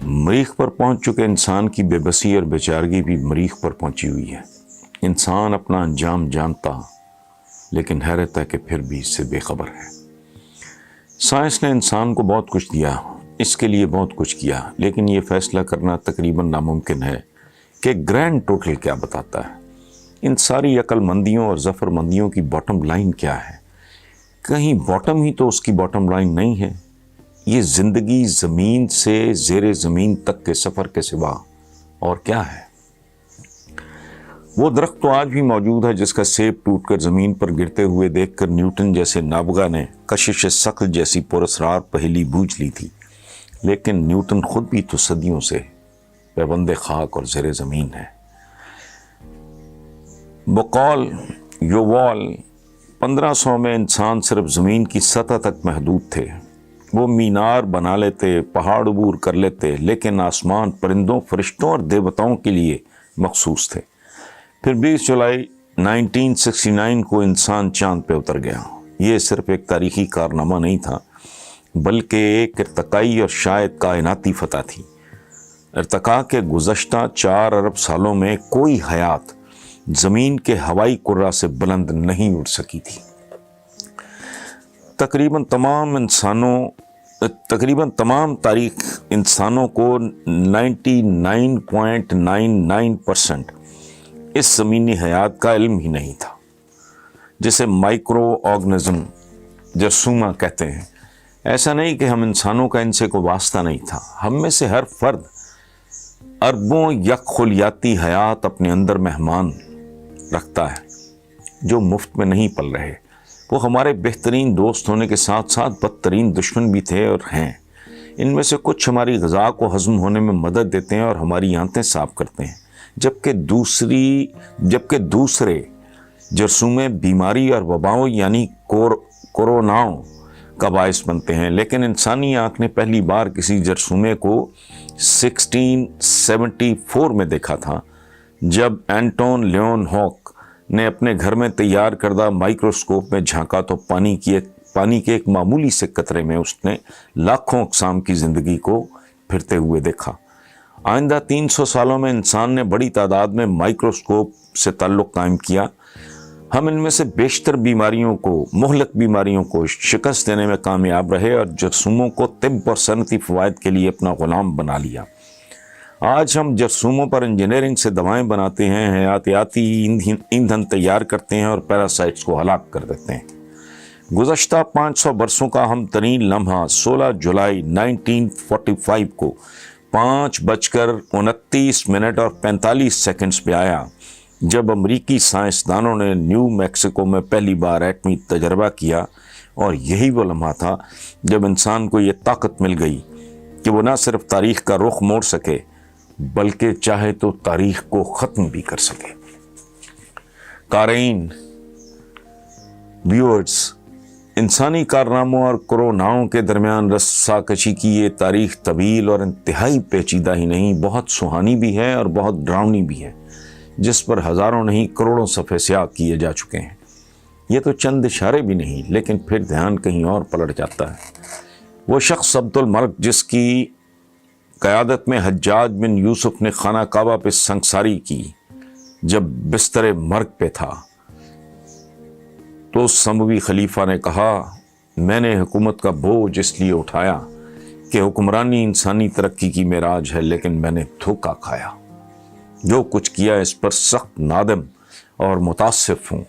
مریخ پر پہنچ چکے انسان کی بے بسی اور بیچارگی بھی مریخ پر پہنچی ہوئی ہے۔ انسان اپنا انجام جانتا لیکن حیرت ہے کہ پھر بھی اس سے بے خبر ہے۔ سائنس نے انسان کو بہت کچھ دیا، اس کے لیے بہت کچھ کیا، لیکن یہ فیصلہ کرنا تقریباً ناممکن ہے کہ گرینڈ ٹوٹل کیا بتاتا ہے۔ ان ساری عقل مندیوں اور ظفر مندیوں کی باٹم لائن کیا ہے؟ کہیں باٹم ہی تو اس کی باٹم لائن نہیں ہے۔ یہ زندگی زمین سے زیر زمین تک کے سفر کے سوا اور کیا ہے؟ وہ درخت تو آج بھی موجود ہے جس کا سیب ٹوٹ کر زمین پر گرتے ہوئے دیکھ کر نیوٹن جیسے نابغہ نے کشش ثقل جیسی پراسرار پہیلی بوجھ لی تھی، لیکن نیوٹن خود بھی تو صدیوں سے پیوند خاک اور زیر زمین ہے۔ بقول یووال 1500 میں انسان صرف زمین کی سطح تک محدود تھے۔ وہ مینار بنا لیتے، پہاڑ عبور کر لیتے، لیکن آسمان پرندوں، فرشتوں اور دیوتاؤں کے لیے مخصوص تھے۔ پھر 20 جولائی 1969 کو انسان چاند پہ اتر گیا۔ یہ صرف ایک تاریخی کارنامہ نہیں تھا بلکہ ایک ارتقائی اور شاید کائناتی فتح تھی۔ ارتقاء کے گزشتہ 4 ارب سالوں میں کوئی حیات زمین کے ہوائی کرہ سے بلند نہیں اڑ سکی تھی۔ تقریباً تمام تاریخ انسانوں کو 99.99% اس زمینی حیات کا علم ہی نہیں تھا، جسے مائکرو آرگنزم جرثومہ کہتے ہیں۔ ایسا نہیں کہ ہم انسانوں کا ان سے کوئی واسطہ نہیں تھا۔ ہم میں سے ہر فرد اربوں یک خلیاتی حیات اپنے اندر مہمان رکھتا ہے جو مفت میں نہیں پل رہے۔ وہ ہمارے بہترین دوست ہونے کے ساتھ ساتھ بدترین دشمن بھی تھے اور ہیں۔ ان میں سے کچھ ہماری غذا کو ہضم ہونے میں مدد دیتے ہیں اور ہماری آنتیں صاف کرتے ہیں، جبکہ دوسرے جرثومے بیماری اور وباؤں یعنی کوروناؤں کا باعث بنتے ہیں۔ لیکن انسانی آنکھ نے پہلی بار کسی جرثومے کو 1674 میں دیکھا تھا، جب اینٹون لیون ہوک نے اپنے گھر میں تیار کردہ مائکروسکوپ میں جھانکا تو پانی کے ایک معمولی سے قطرے میں اس نے لاکھوں اقسام کی زندگی کو پھرتے ہوئے دیکھا۔ آئندہ 300 سالوں میں انسان نے بڑی تعداد میں مائکروسکوپ سے تعلق قائم کیا۔ ہم ان میں سے بیشتر مہلک بیماریوں کو شکست دینے میں کامیاب رہے اور جرثوموں کو طب اور صنعتی فوائد کے لیے اپنا غلام بنا لیا۔ آج ہم جرثوموں پر انجینئرنگ سے دوائیں بناتے ہیں، حیاتیاتی ایندھن تیار کرتے ہیں اور پیراسائٹس کو ہلاک کر دیتے ہیں۔ گزشتہ 500 برسوں کا اہم ترین لمحہ 16 جولائی 1945 کو 5:29:45 پہ آیا، جب امریکی سائنسدانوں نے نیو میکسیکو میں پہلی بار ایٹمی تجربہ کیا، اور یہی وہ لمحہ تھا جب انسان کو یہ طاقت مل گئی کہ وہ نہ صرف تاریخ کا رخ موڑ سکے بلکہ چاہے تو تاریخ کو ختم بھی کر سکے۔ قارئین، ویورز، انسانی کارناموں اور کوروناؤں کے درمیان رساکشی کی یہ تاریخ طویل اور انتہائی پیچیدہ ہی نہیں، بہت سہانی بھی ہے اور بہت ڈراؤنی بھی ہے، جس پر ہزاروں نہیں کروڑوں صفحے سیاہ کیے جا چکے ہیں۔ یہ تو چند اشارے بھی نہیں، لیکن پھر دھیان کہیں اور پلٹ جاتا ہے۔ وہ شخص عبد الملک جس کی قیادت میں حجاج بن یوسف نے خانہ کعبہ پہ سنگساری کی، جب بستر مرگ پہ تھا تو اس سموی خلیفہ نے کہا، میں نے حکومت کا بوجھ اس لیے اٹھایا کہ حکمرانی انسانی ترقی کی معراج ہے، لیکن میں نے دھوکہ کھایا۔ جو کچھ کیا اس پر سخت نادم اور متاسف ہوں،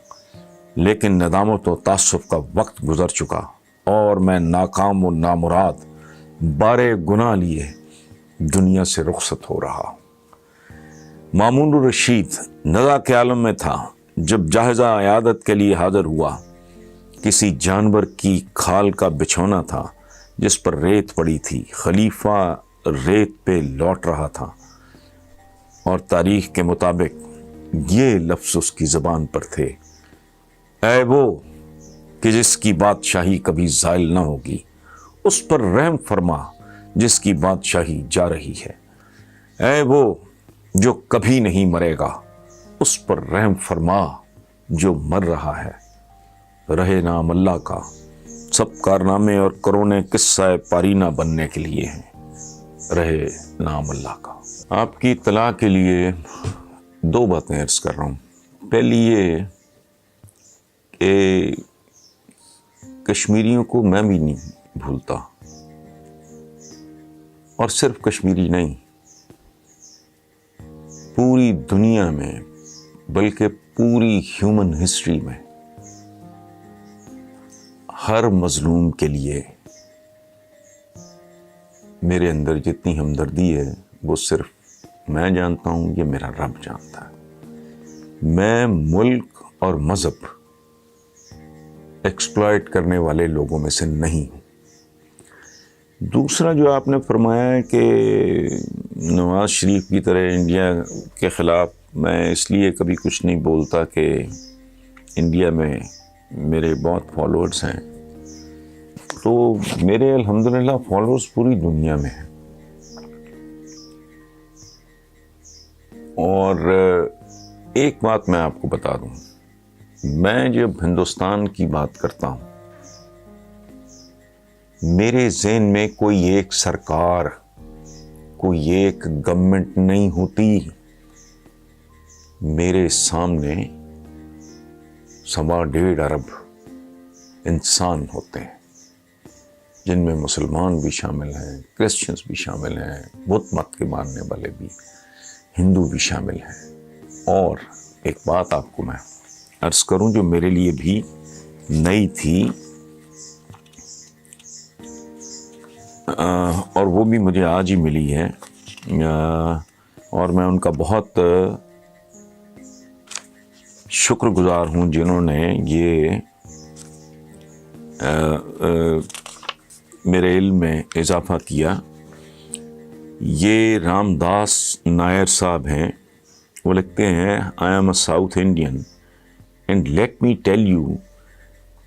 لیکن ندامت و تعصب کا وقت گزر چکا اور میں ناکام و نامراد بارے گناہ لیے دنیا سے رخصت ہو رہا۔ مامون الرشید نزا کے عالم میں تھا جب جاہزہ عیادت کے لیے حاضر ہوا۔ کسی جانور کی کھال کا بچھونا تھا جس پر ریت پڑی تھی۔ خلیفہ ریت پہ لوٹ رہا تھا اور تاریخ کے مطابق یہ لفظ اس کی زبان پر تھے، اے وہ کہ جس کی بادشاہی کبھی زائل نہ ہوگی، اس پر رحم فرما جس کی بادشاہی جا رہی ہے۔ اے وہ جو کبھی نہیں مرے گا، اس پر رحم فرما جو مر رہا ہے۔ رہے نام اللہ کا، سب کارنامے اور کرونے قصہ پارینہ بننے کے لیے ہیں۔ رہے نام اللہ کا۔ آپ کی اطلاع کے لیے 2 باتیں عرض کر رہا ہوں۔ پہلی یہ کہ کشمیریوں کو میں بھی نہیں بھولتا، اور صرف کشمیری نہیں، پوری دنیا میں بلکہ پوری ہیومن ہسٹری میں ہر مظلوم کے لیے میرے اندر جتنی ہمدردی ہے وہ صرف میں جانتا ہوں، یہ میرا رب جانتا ہے۔ میں ملک اور مذہب ایکسپلائٹ کرنے والے لوگوں میں سے نہیں ہوں۔ دوسرا جو آپ نے فرمایا ہے کہ نواز شریف کی طرح انڈیا کے خلاف میں اس لیے کبھی کچھ نہیں بولتا کہ انڈیا میں میرے بہت فالوورز ہیں، تو میرے الحمدللہ فالوورز پوری دنیا میں ہیں، اور ایک بات میں آپ کو بتا دوں، میں جب ہندوستان کی بات کرتا ہوں میرے ذہن میں کوئی ایک سرکار، کوئی ایک گورنمنٹ نہیں ہوتی، میرے سامنے 1.25 ارب انسان ہوتے ہیں، جن میں مسلمان بھی شامل ہیں، کرسچنز بھی شامل ہیں، بت مت کے ماننے والے بھی، ہندو بھی شامل ہیں۔ اور ایک بات آپ کو میں عرض کروں جو میرے لیے بھی نئی تھی، اور وہ بھی مجھے آج ہی ملی ہے، اور میں ان کا بہت شکر گزار ہوں جنہوں نے یہ میرے علم میں اضافہ کیا۔ یہ رام داس نائر صاحب ہیں، وہ لکھتے ہیں I am a South Indian and let me tell you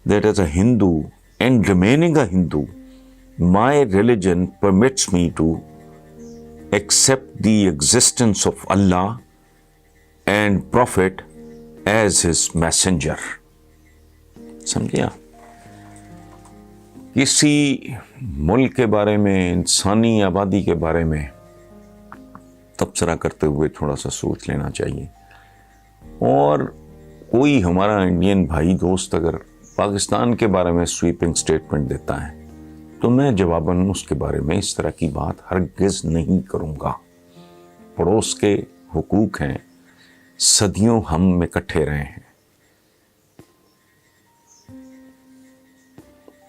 that as a Hindu and remaining a Hindu, my religion permits me to accept the existence of Allah and Prophet as his messenger۔ سمجھے؟ کسی ملک کے بارے میں، انسانی آبادی کے بارے میں تبصرہ کرتے ہوئے تھوڑا سا سوچ لینا چاہیے، اور کوئی ہمارا انڈین بھائی دوست اگر پاکستان کے بارے میں سویپنگ سٹیٹمنٹ دیتا ہے تو میں جواباً اس کے بارے میں اس طرح کی بات ہرگز نہیں کروں گا۔ پڑوس کے حقوق ہیں، صدیوں ہم اکٹھے رہے ہیں،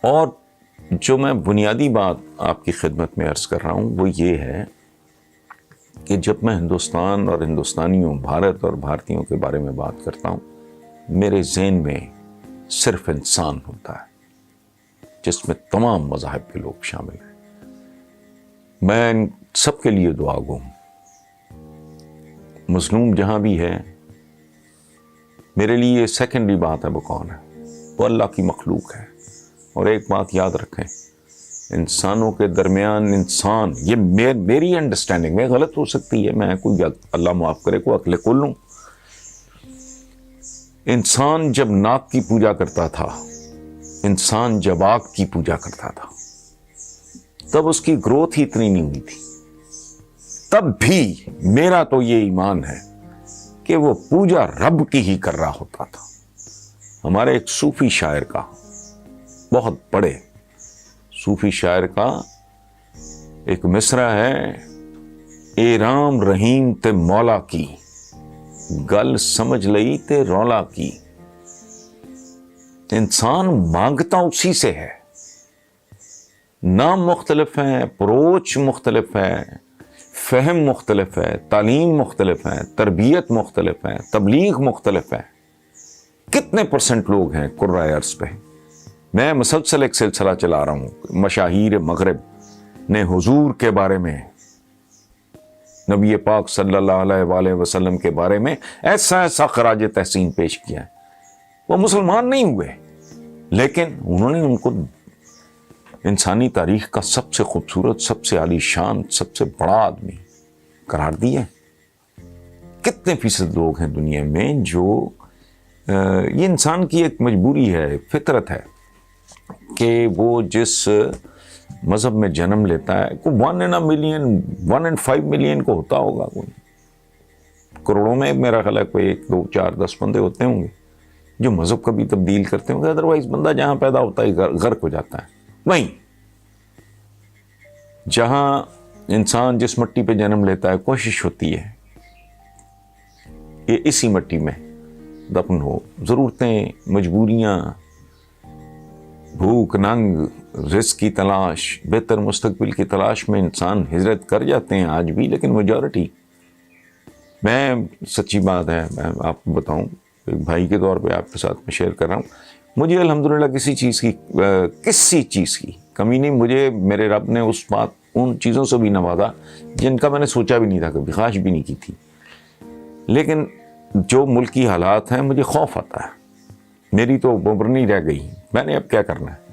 اور جو میں بنیادی بات آپ کی خدمت میں عرض کر رہا ہوں وہ یہ ہے کہ جب میں ہندوستان اور ہندوستانیوں، بھارت اور بھارتیوں کے بارے میں بات کرتا ہوں، میرے ذہن میں صرف انسان ہوتا ہے، جس میں تمام مذاہب کے لوگ شامل ہیں۔ میں ان سب کے لیے دعا گو ہوں۔ مظلوم جہاں بھی ہے، میرے لیے سیکنڈری بات ہے وہ کون ہے، وہ اللہ کی مخلوق ہے۔ اور ایک بات یاد رکھیں، انسانوں کے درمیان انسان، یہ میری انڈرسٹینڈنگ میں غلط ہو سکتی ہے، میں کوئی اللہ معاف کرے کو عقل کل ہوں، انسان جب ناک کی پوجا کرتا تھا، انسان جب آگ کی پوجا کرتا تھا، تب اس کی گروتھ ہی اتنی نہیں ہوئی تھی۔ تب بھی میرا تو یہ ایمان ہے کہ وہ پوجا رب کی ہی کر رہا ہوتا تھا۔ ہمارے ایک صوفی شاعر کا، بہت بڑے صوفی شاعر کا ایک مصرع ہے، اے رام رحیم تے مولا کی، گل سمجھ لئی تے رولا کی۔ انسان مانگتا اسی سے ہے، نام مختلف ہیں، اپروچ مختلف ہے، فہم مختلف ہے، تعلیم مختلف ہے، تربیت مختلف ہے، تبلیغ مختلف ہے۔ کتنے % لوگ ہیں قرۂ ارض پہ؟ میں مسلسل ایک سلسلہ چلا رہا ہوں، مشاہیر مغرب نے حضور کے بارے میں، نبی پاک صلی اللہ علیہ وآلہ وسلم کے بارے میں ایسا خراج تحسین پیش کیا ہے۔ وہ مسلمان نہیں ہوئے، لیکن انہوں نے ان کو انسانی تاریخ کا سب سے خوبصورت، سب سے عالی شان، سب سے بڑا آدمی قرار دیا۔ کتنے فیصد لوگ ہیں دنیا میں جو یہ انسان کی ایک مجبوری ہے، فطرت ہے کہ وہ جس مذہب میں جنم لیتا ہے، کوئی 1 in a million 1 in 5 million کو ہوتا ہوگا، کوئی کروڑوں میں میرا خیال ہے کوئی 1 2 4 10 بندے ہوتے ہوں گے جو مذہب کا بھی تبدیل کرتے ہوں گے. ادروائز بندہ جہاں پیدا ہوتا ہے غرق ہو جاتا ہے. وہیں جہاں انسان جس مٹی پہ جنم لیتا ہے کوشش ہوتی ہے کہ اسی مٹی میں دفن ہو. ضرورتیں، مجبوریاں، بھوک، ننگ، رزق کی تلاش، بہتر مستقبل کی تلاش میں انسان ہجرت کر جاتے ہیں آج بھی. لیکن میجورٹی، میں سچی بات ہے، میں آپ کو بتاؤں ایک بھائی کے طور پہ آپ کے ساتھ میں شیئر کر رہا ہوں، مجھے الحمدللہ کسی چیز کی کمی نہیں. مجھے میرے رب نے ان چیزوں سے بھی نوازا جن کا میں نے سوچا بھی نہیں تھا، کبھی خواہش بھی نہیں کی تھی. لیکن جو ملکی حالات ہیں مجھے خوف آتا ہے. میری تو عمر نہیں رہ گئی، میں نے اب کیا کرنا ہے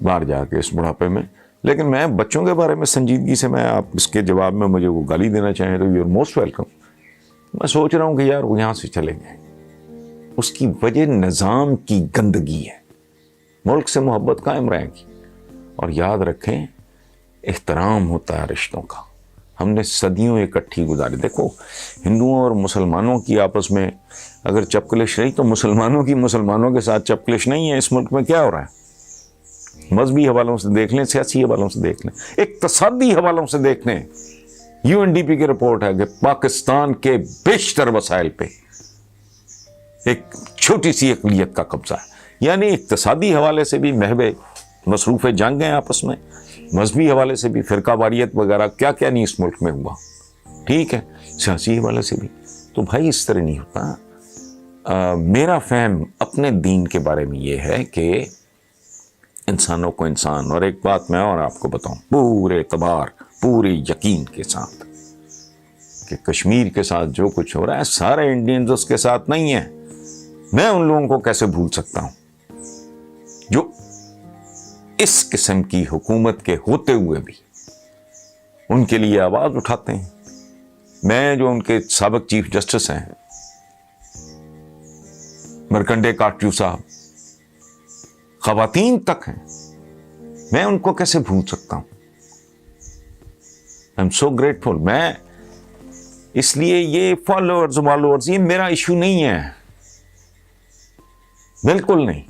باہر جا کے اس بڑھاپے میں. لیکن میں بچوں کے بارے میں سنجیدگی سے، میں آپ اس کے جواب میں مجھے وہ گالی دینا چاہیں تو یو آر موسٹ ویلکم. میں سوچ رہا ہوں کہ یار وہ یہاں سے چلے گئے. اس کی وجہ نظام کی گندگی ہے. ملک سے محبت قائم رہے گی. اور یاد رکھیں احترام ہوتا ہے رشتوں کا. ہم نے صدیوں اکٹھی گزاری. دیکھو ہندوؤں اور مسلمانوں کی آپس میں اگر چپکلش رہی تو مسلمانوں کے ساتھ چپکلش نہیں ہے. اس ملک میں کیا ہو رہا ہے؟ مذہبی حوالوں سے دیکھ لیں، سیاسی حوالوں سے دیکھ لیں، اقتصادی حوالوں سے دیکھ لیں. UNDP کی رپورٹ ہے کہ پاکستان کے بیشتر وسائل پہ ایک چھوٹی سی اقلیت کا قبضہ ہے. یعنی اقتصادی حوالے سے بھی محو مصروف جنگ ہیں آپس میں، مذہبی حوالے سے بھی فرقہ واریت وغیرہ کیا کیا نہیں اس ملک میں ہوا. ٹھیک ہے، سیاسی حوالے سے بھی. تو بھائی اس طرح نہیں ہوتا. میرا فہم اپنے دین کے بارے میں یہ ہے کہ انسانوں کو انسان، اور ایک بات میں اور آپ کو بتاؤں پورے اعتبار، پورے یقین کے ساتھ کہ کشمیر کے ساتھ جو کچھ ہو رہا ہے سارے انڈینز اس کے ساتھ نہیں ہیں. میں ان لوگوں کو کیسے بھول سکتا ہوں جو اس قسم کی حکومت کے ہوتے ہوئے بھی ان کے لیے آواز اٹھاتے ہیں. میں جو ان کے سابق چیف جسٹس ہیں مرکنڈے کاٹیو صاحب، خواتین تک ہیں، میں ان کو کیسے بھول سکتا ہوں. I am so grateful. میں اس لیے یہ فالوورز یہ میرا ایشو نہیں ہے، بالکل نہیں.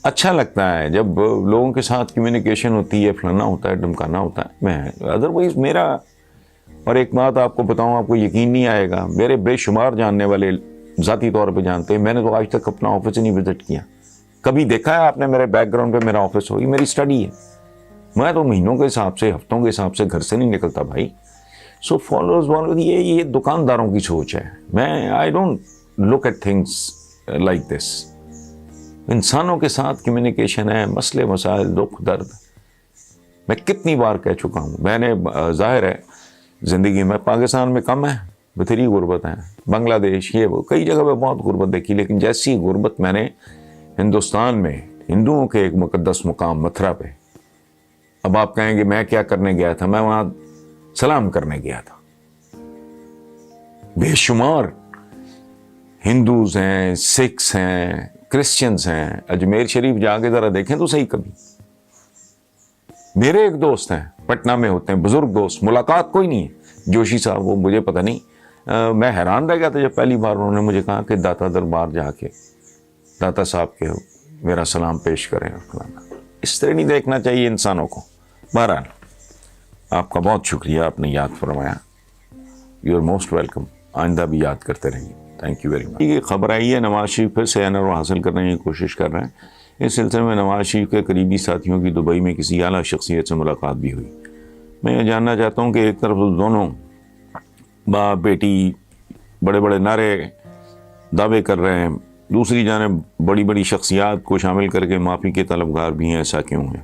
اچھا لگتا ہے جب لوگوں کے ساتھ کمیونیکیشن ہوتی ہے، فلانا ہوتا ہے، ڈمکانا ہوتا ہے. میں ادروائز میرا، اور ایک بات آپ کو بتاؤں، آپ کو یقین نہیں آئے گا، میرے بے شمار جاننے والے ذاتی طور پہ جانتے ہیں، میں نے تو آج تک اپنا آفس ہی نہیں وزٹ کیا. کبھی دیکھا ہے آپ نے میرے بیک گراؤنڈ پہ میرا آفس ہوگی؟ میری اسٹڈی ہے. میں تو مہینوں کے حساب سے، ہفتوں کے حساب سے گھر سے نہیں نکلتا بھائی. سو فالوورز یہ دکانداروں کی سوچ ہے. میں I don't look at things like this. انسانوں کے ساتھ کمیونیکیشن ہے، مسئلے مسائل، دکھ درد. میں کتنی بار کہہ چکا ہوں. میں نے ظاہر ہے زندگی میں پاکستان میں کم ہے، بتھیری غربت ہے، بنگلہ دیش یہ وہ کئی جگہ پہ بہت غربت دیکھی. لیکن جیسی غربت میں نے ہندوستان میں ہندوؤں کے ایک مقدس مقام متھرا پہ، اب آپ کہیں گے میں کیا کرنے گیا تھا؟ میں وہاں سلام کرنے گیا تھا. بے شمار ہندوز ہیں، سکھس ہیں، کرسچنز ہیں. اجمیر شریف جا کے ذرا دیکھیں تو صحیح. کبھی میرے ایک دوست ہیں پٹنہ میں ہوتے ہیں، بزرگ دوست، ملاقات کوئی نہیں ہے، جوشی صاحب، وہ مجھے پتہ نہیں. میں حیران رہ گیا تھا جب پہلی بار انہوں نے مجھے کہا کہ داتا دربار جا کے داتا صاحب کے میرا سلام پیش کریں. اس طرح نہیں دیکھنا چاہیے انسانوں کو. بہرحال آپ کا بہت شکریہ، آپ نے یاد فرمایا. You are most welcome. آئندہ بھی یاد کرتے رہیں گے. Thank you very much. یہ خبر آئی ہے نواز شریف پھر سے NRO حاصل کرنے کی کوشش کر رہے ہیں. اس سلسلے میں نواز شریف کے قریبی ساتھیوں کی دبئی میں کسی اعلیٰ شخصیت سے ملاقات بھی ہوئی. میں یہ جاننا چاہتا ہوں کہ ایک طرف دونوں باپ بیٹی بڑے بڑے نعرے دعوے کر رہے ہیں، دوسری جانب بڑی بڑی شخصیات کو شامل کر کے معافی کے طلبگار بھی ہیں. ایسا کیوں ہے؟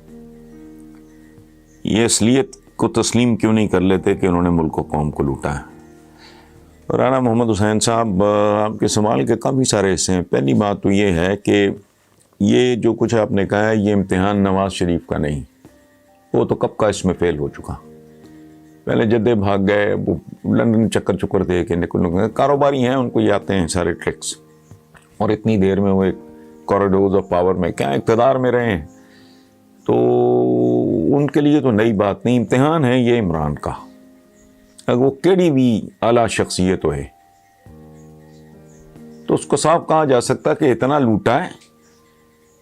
یہ اصلیت کو تسلیم کیوں نہیں کر لیتے کہ انہوں نے ملک و قوم کو لوٹا ہے؟ رانا محمد حسین صاحب، آپ کے سوال کے کافی سارے حصے ہیں. پہلی بات تو یہ ہے کہ یہ جو کچھ آپ نے کہا ہے یہ امتحان نواز شریف کا نہیں، وہ تو کب کا اس میں فیل ہو چکا. پہلے جدے بھاگ گئے، وہ لندن چکر دے کے نکل گئے. کاروباری ہیں، ان کو یہ آتے ہیں سارے ٹرکس، اور اتنی دیر میں وہ ایک کوریڈورز آف پاور میں کیا اقتدار میں رہے ہیں. تو ان کے لیے تو نئی بات نہیں، امتحان ہے یہ عمران کا، اگر وہ کیڑی بھی اعلیٰ شخصیت ہوئے تو اس کو صاف کہا جا سکتا کہ اتنا لوٹا ہے،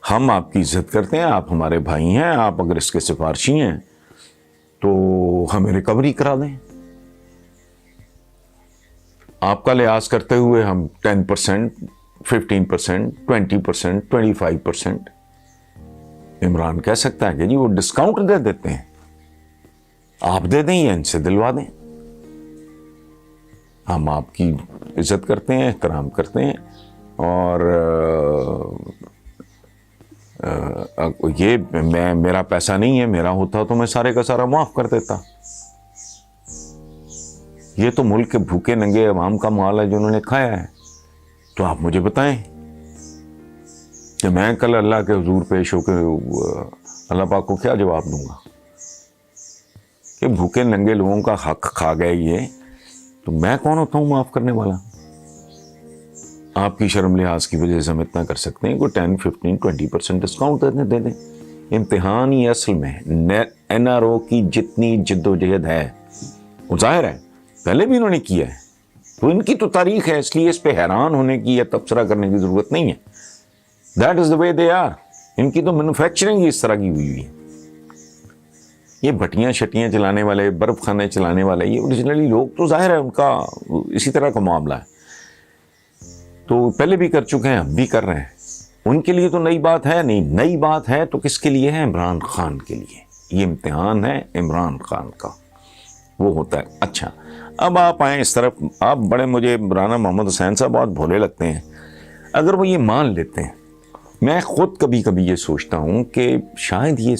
ہم آپ کی عزت کرتے ہیں، آپ ہمارے بھائی ہیں، آپ اگر اس کے سفارشی ہیں تو ہمیں ریکوری کرا دیں، آپ کا لحاظ کرتے ہوئے ہم 10%، 15%، 20%، 25%۔ عمران کہہ سکتا ہے کہ جی وہ ڈسکاؤنٹ دے دیتے ہیں، آپ دے دیں یا ان سے دلوا دیں، ہم آپ کی عزت کرتے ہیں، احترام کرتے ہیں، اور یہ میرا پیسہ نہیں ہے، میرا ہوتا تو میں سارے کا سارا معاف کر دیتا۔ یہ تو ملک کے بھوکے ننگے عوام کا مال ہے جنہوں نے کھایا ہے، تو آپ مجھے بتائیں کہ میں کل اللہ کے حضور پیش ہو کے اللہ پاک کو کیا جواب دوں گا کہ بھوکے ننگے لوگوں کا حق کھا گئے یہ، تو میں کون ہوتا ہوں معاف کرنے والا؟ آپ کی شرم لحاظ کی وجہ سے ہم اتنا کر سکتے ہیں، کوئی 10، 15، 20% ڈسکاؤنٹ دے دیں۔ امتحان ہی اصل میں این آر او کی جتنی جد و جہد ہے وہ ظاہر ہے پہلے بھی انہوں نے کیا ہے، تو ان کی تو تاریخ ہے، اس لیے اس پہ حیران ہونے کی یا تبصرہ کرنے کی ضرورت نہیں ہے۔ That is the way they are, ان کی تو مینوفیکچرنگ اس طرح کی ہوئی ہے۔ یہ بھٹیاں شٹیاں چلانے والے، برف خانے چلانے والے، یہ اوریجنلی لوگ تو ظاہر ہے ان کا اسی طرح کا معاملہ ہے، تو پہلے بھی کر چکے ہیں، اب بھی کر رہے ہیں۔ ان کے لیے تو نئی بات ہے نہیں، نئی بات ہے تو کس کے لیے ہے؟ عمران خان کے لیے۔ یہ امتحان ہے عمران خان کا، وہ ہوتا ہے۔ اچھا اب آپ آئیں اس طرف، آپ بڑے مجھے رانا محمد حسین صاحب بہت بھولے لگتے ہیں۔ اگر وہ یہ مان لیتے ہیں، میں خود کبھی کبھی یہ سوچتا ہوں کہ شاید یہ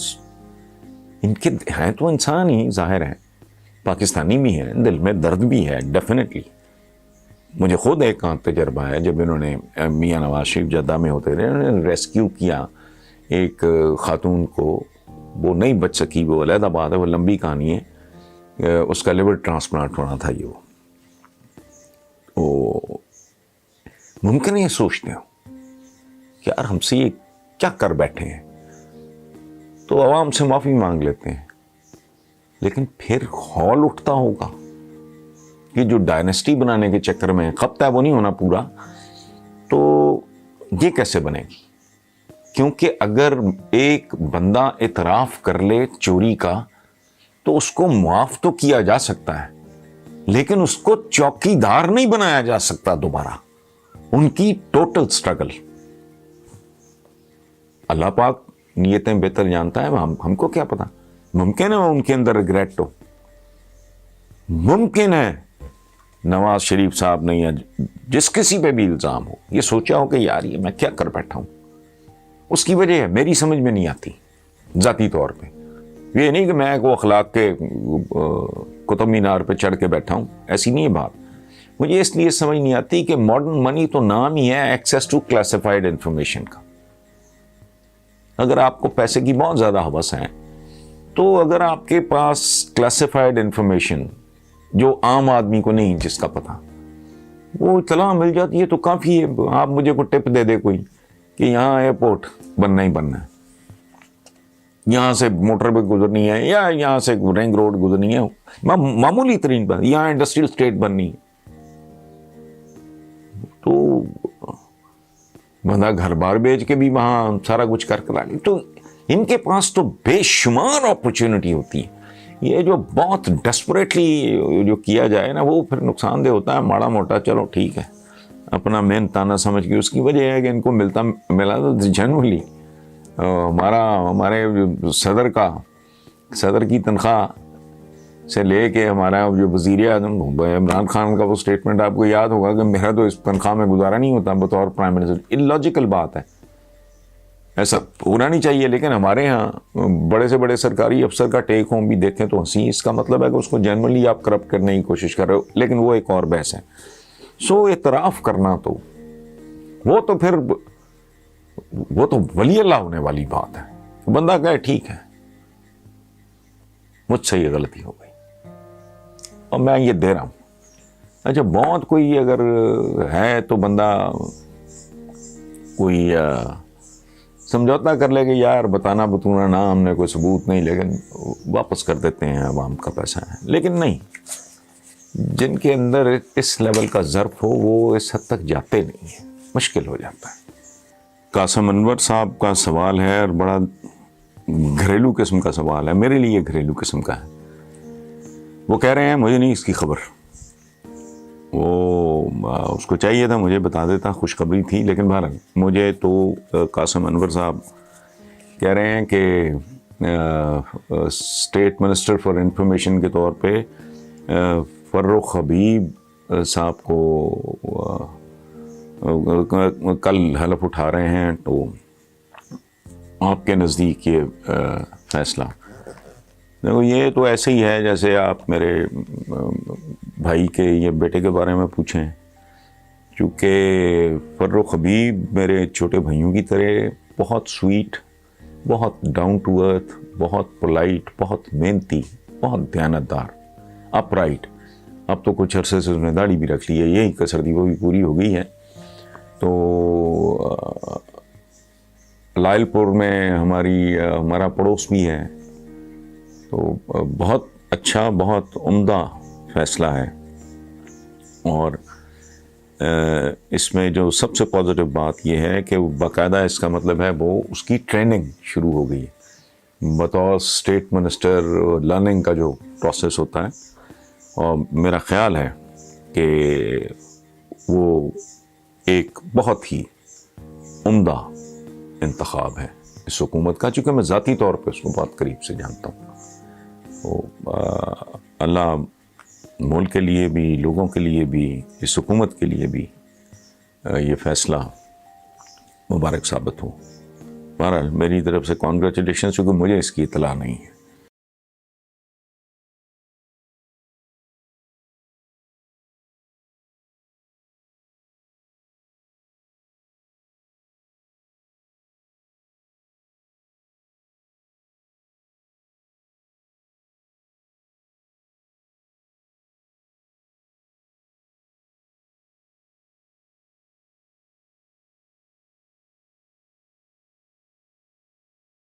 ان کے ہیں تو انسان ہی، ظاہر ہے پاکستانی بھی ہیں، دل میں درد بھی ہے ڈیفینیٹلی۔ مجھے خود ایک تجربہ ہے، جب انہوں نے میاں نواز شریف جدہ میں ہوتے رہے، انہوں نے ریسکیو کیا ایک خاتون کو، وہ نہیں بچ سکی، وہ علیحدہ بات ہے، وہ لمبی کہانی ہے، اس کا لیور ٹرانسپلانٹ ہونا تھا۔ یہ وہ ممکن ہے یہ سوچتے ہو کہ یار ہم سے یہ کیا کر بیٹھے ہیں، تو عوام سے معافی مانگ لیتے ہیں، لیکن پھر ہال اٹھتا ہوگا کہ جو ڈائنیسٹی بنانے کے چکر میں خبطہ ہے وہ نہیں ہونا پورا، تو یہ کیسے بنے گی؟ کیونکہ اگر ایک بندہ اعتراف کر لے چوری کا تو اس کو معاف تو کیا جا سکتا ہے، لیکن اس کو چوکی دار نہیں بنایا جا سکتا دوبارہ۔ ان کی ٹوٹل سٹرگل، اللہ پاک نیتیں بہتر جانتا ہے، ہم کو کیا پتا، ممکن ہے ان کے اندر ریگریٹ ہو، ممکن ہے نواز شریف صاحب نے یا جس کسی پہ بھی الزام ہو یہ سوچا ہو کہ یار یہ میں کیا کر بیٹھا ہوں، اس کی وجہ ہے میری سمجھ میں نہیں آتی ذاتی طور پہ۔ یہ نہیں کہ میں کو اخلاق کے قطب مینار پہ چڑھ کے بیٹھا ہوں، ایسی نہیں ہے بات۔ مجھے اس لیے سمجھ نہیں آتی کہ ماڈرن منی تو نام ہی ہے ایکسیس ٹو کلاسیفائڈ انفارمیشن کا۔ اگر آپ کو پیسے کی بہت زیادہ ہوس ہے تو اگر آپ کے پاس کلاسیفائڈ انفارمیشن جو عام آدمی کو نہیں جس کا پتہ، وہ اطلاع مل جاتی ہے تو کافی ہے۔ آپ مجھے کو ٹپ دے دے کوئی کہ یہاں ایئرپورٹ بننا ہی بننا ہے، یہاں سے موٹر وے گزرنی ہے، یا یہاں سے رنگ روڈ گزرنی ہے، معمولی ترین بات، یہاں انڈسٹریل اسٹیٹ بننی ہے، تو بندہ گھر بار بیچ کے بھی وہاں سارا کچھ کر لے۔ تو ان کے پاس تو بے شمار اپرچونٹی ہوتی ہے۔ یہ جو بہت ڈیسپریٹلی جو کیا جائے نا، وہ پھر نقصان دہ ہوتا ہے، ماڑا موٹا چلو ٹھیک ہے، اپنا محنت تانا سمجھ کے۔ اس کی وجہ ہے کہ ان کو ملا تو جنرلی ہمارے صدر کی تنخواہ سے لے کے ہمارا جو وزیر اعظم عمران خان کا وہ سٹیٹمنٹ آپ کو یاد ہوگا کہ میرا تو اس تنخواہ میں گزارا نہیں ہوتا بطور پرائم منسٹر۔ اللاجیکل بات ہے، ایسا ہونا نہیں چاہیے، لیکن ہمارے ہاں بڑے سے بڑے سرکاری افسر کا ٹیک ہوم بھی دیکھیں تو ہنسی۔ اس کا مطلب ہے کہ اس کو جنرلی آپ کرپٹ کرنے کی کوشش کر رہے ہو، لیکن وہ ایک اور بحث ہے۔ سو اعتراف کرنا تو وہ تو ولی اللہ ہونے والی بات ہے۔ بندہ کہے ٹھیک ہے مجھ سے یہ غلطی ہو گئی اور میں یہ دے رہا ہوں۔ اچھا بہت کوئی اگر ہے تو بندہ کوئی سمجھوتا کر لے کہ یار بتانا بتونا نہ، ہم نے کوئی ثبوت نہیں، لیکن واپس کر دیتے ہیں، عوام کا پیسہ ہے. لیکن نہیں، جن کے اندر اس لیول کا ظرف ہو وہ اس حد تک جاتے نہیں ہیں، مشکل ہو جاتا ہے. قاسم انور صاحب کا سوال ہے اور بڑا گھریلو قسم کا سوال ہے، میرے لیے گھریلو قسم کا ہے. وہ کہہ رہے ہیں مجھے نہیں اس کی خبر. وہ اس کو چاہیے تھا مجھے بتا دیتا، خوشخبری تھی. لیکن بہرحال مجھے تو قاسم انور صاحب کہہ رہے ہیں کہ اسٹیٹ منسٹر فار انفارمیشن کے طور پہ فرخ حبیب صاحب کو کل حلف اٹھا رہے ہیں. تو آپ کے نزدیک یہ فیصلہ، دیکھو یہ تو ایسے ہی ہے جیسے آپ میرے بھائی کے یا بیٹے کے بارے میں پوچھیں. چونکہ فرخ حبیب میرے چھوٹے بھائیوں کی طرح بہت سویٹ، بہت ڈاؤن ٹو ارتھ، بہت پولائٹ، بہت محنتی، بہت دیانتدار، اپ رائٹ. اب تو کچھ عرصے سے اس نے داڑھی بھی رکھ لی ہے، یہی کسر تھی وہ بھی پوری ہو گئی ہے. تو لائل پور میں ہمارا پڑوس بھی ہے. تو بہت اچھا، بہت عمدہ فیصلہ ہے. اور اس میں جو سب سے پازیٹیو بات یہ ہے کہ باقاعدہ اس کا مطلب ہے وہ اس کی ٹریننگ شروع ہو گئی بطور اسٹیٹ منسٹر. لرننگ کا جو پروسیس ہوتا ہے، اور میرا خیال ہے کہ وہ ایک بہت ہی عمدہ انتخاب ہے اس حکومت کا، چونکہ میں ذاتی طور پہ اس کو بہت قریب سے جانتا ہوں. تو اللہ ملک کے لیے بھی، لوگوں کے لیے بھی، اس حکومت کے لیے بھی یہ فیصلہ مبارک ثابت ہو. بہرحال میری طرف سے کانگریچولیشن، چونکہ مجھے اس کی اطلاع نہیں ہے.